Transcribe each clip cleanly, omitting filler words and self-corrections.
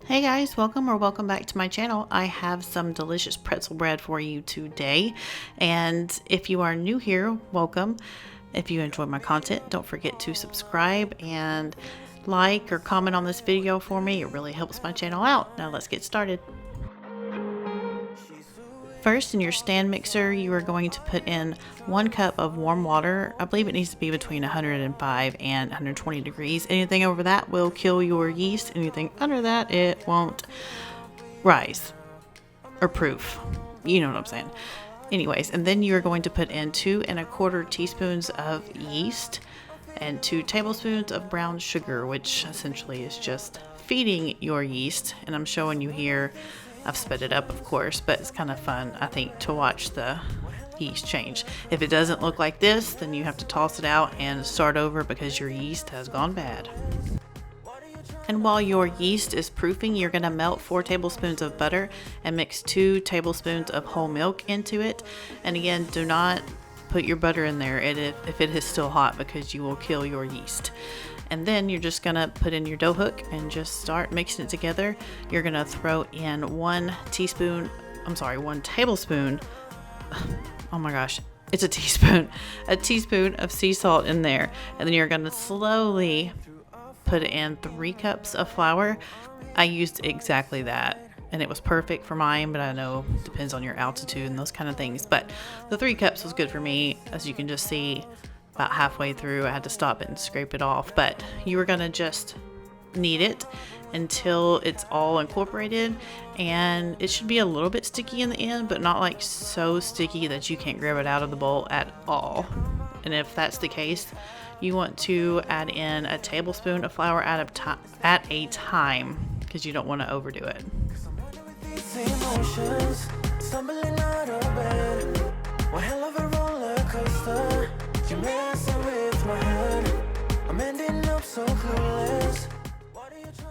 Hey guys, welcome back to my channel. I have some delicious pretzel bread for you today. And if you are new here, welcome. If you enjoy my content, don't forget to subscribe and like or comment on this video for me. It really helps my channel out. Now let's get started. First, in your stand mixer, you are going to put in 1 cup of warm water. I believe it needs to be between 105 and 120 degrees. Anything over that will kill your yeast. Anything under that, it won't rise or proof. You know what I'm saying. Anyways, and then you're going to put in 2 1/4 teaspoons of yeast and 2 tablespoons of brown sugar, which essentially is just feeding your yeast. And I'm showing you here. I've sped it up, of course, but it's kind of fun, I think, to watch the yeast change. If it doesn't look like this, then you have to toss it out and start over because your yeast has gone bad. And while your yeast is proofing, you're going to melt 4 tablespoons of butter and mix 2 tablespoons of whole milk into it. And again, do not put your butter in there if it is still hot, because you will kill your yeast. And then you're just gonna put in your dough hook and just start mixing it together. You're gonna throw in 1 tablespoon, oh my gosh, it's a teaspoon of sea salt in there. And then you're gonna slowly put in 3 cups of flour. I used exactly that, and it was perfect for mine, but I know it depends on your altitude and those kind of things. But the 3 cups was good for me. As you can just see, about halfway through I had to stop it and scrape it off. But you are gonna just knead it until it's all incorporated, and it should be a little bit sticky in the end, but not like so sticky that you can't grab it out of the bowl at all. And if that's the case, you want to add in a tablespoon of flour at a time, because you don't want to overdo it.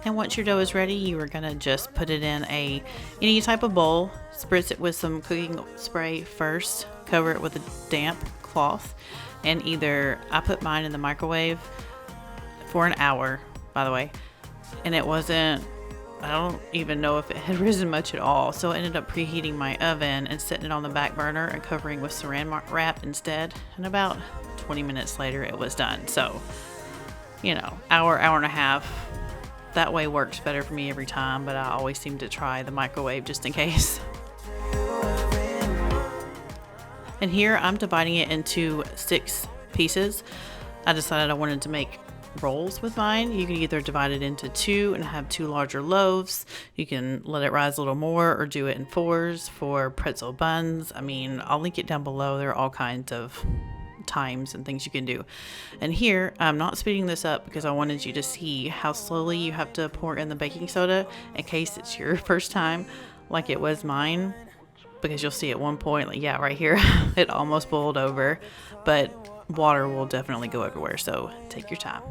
And once your dough is ready, you are gonna just put it in any type of bowl, spritz it with some cooking spray first, cover it with a damp cloth, and I put mine in the microwave for an hour, by the way, and I don't even know if it had risen much at all. So I ended up preheating my oven and setting it on the back burner and covering with saran wrap instead. And about 20 minutes later, it was done. So, hour and a half. That way works better for me every time, but I always seem to try the microwave just in case. And here I'm dividing it into 6 pieces. I decided I wanted to make rolls with mine. You can either divide it into 2 and have 2 larger loaves. You can let it rise a little more, or do it in 4s for pretzel buns. I mean, I'll link it down below. There are all kinds of times and things you can do. And here I'm not speeding this up because I wanted you to see how slowly you have to pour in the baking soda in case it's your first time, like it was mine, because you'll see at one point, like, yeah, right here, it almost boiled over, but water will definitely go everywhere, so take your time.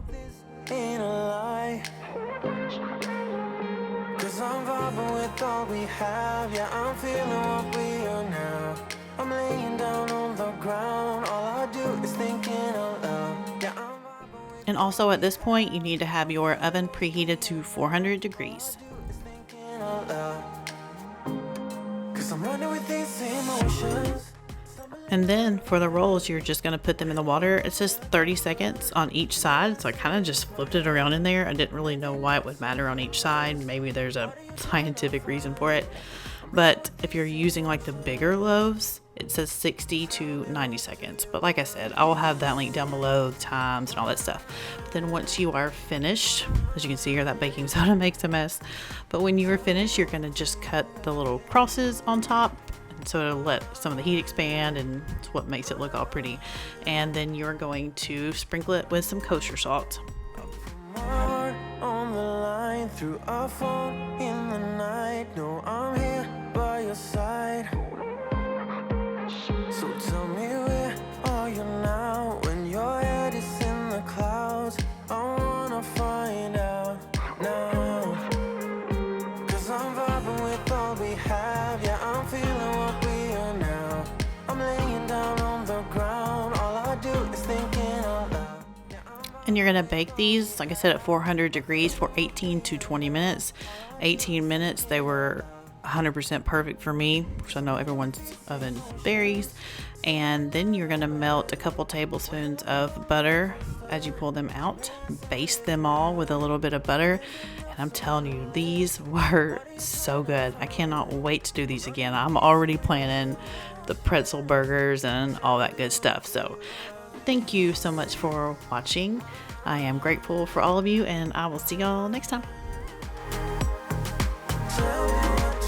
I'm vibing with all we have, yeah, I'm feeling what we are now. I'm laying down on the ground, all I do is thinking out loud. Yeah, and also at this point, you need to have your oven preheated to 400 degrees. And then for the rolls, you're just going to put them in the water. It says 30 seconds on each side, so I kind of just flipped it around in there. I didn't really know why it would matter on each side. Maybe there's a scientific reason for it. But if you're using like the bigger loaves, it says 60 to 90 seconds. But like I said, I will have that link down below, the times and all that stuff. But then once you are finished, as you can see here, that baking soda makes a mess. But when you are finished, you're going to just cut the little crosses on top, so it'll let some of the heat expand, and it's what makes it look all pretty. And then you're going to sprinkle it with some kosher salt. On the line through a phone in the night, no, I'm here by your side. So tell me, where are you now when your head is in the clouds? I wanna find out now, 'cause I'm vibing with all we have, yeah, I'm feeling what we are now. I'm laying down on the ground, all I do is thinking out loud. And you're gonna bake these, like I said, at 400 degrees for 18 to 20 minutes. 18 minutes, they were 100% perfect for me, because I know everyone's oven varies. And then you're gonna melt a couple tablespoons of butter as you pull them out. Baste them all with a little bit of butter. And I'm telling you, these were so good. I cannot wait to do these again. I'm already planning the pretzel burgers and all that good stuff. So thank you so much for watching. I am grateful for all of you, and I will see y'all next time.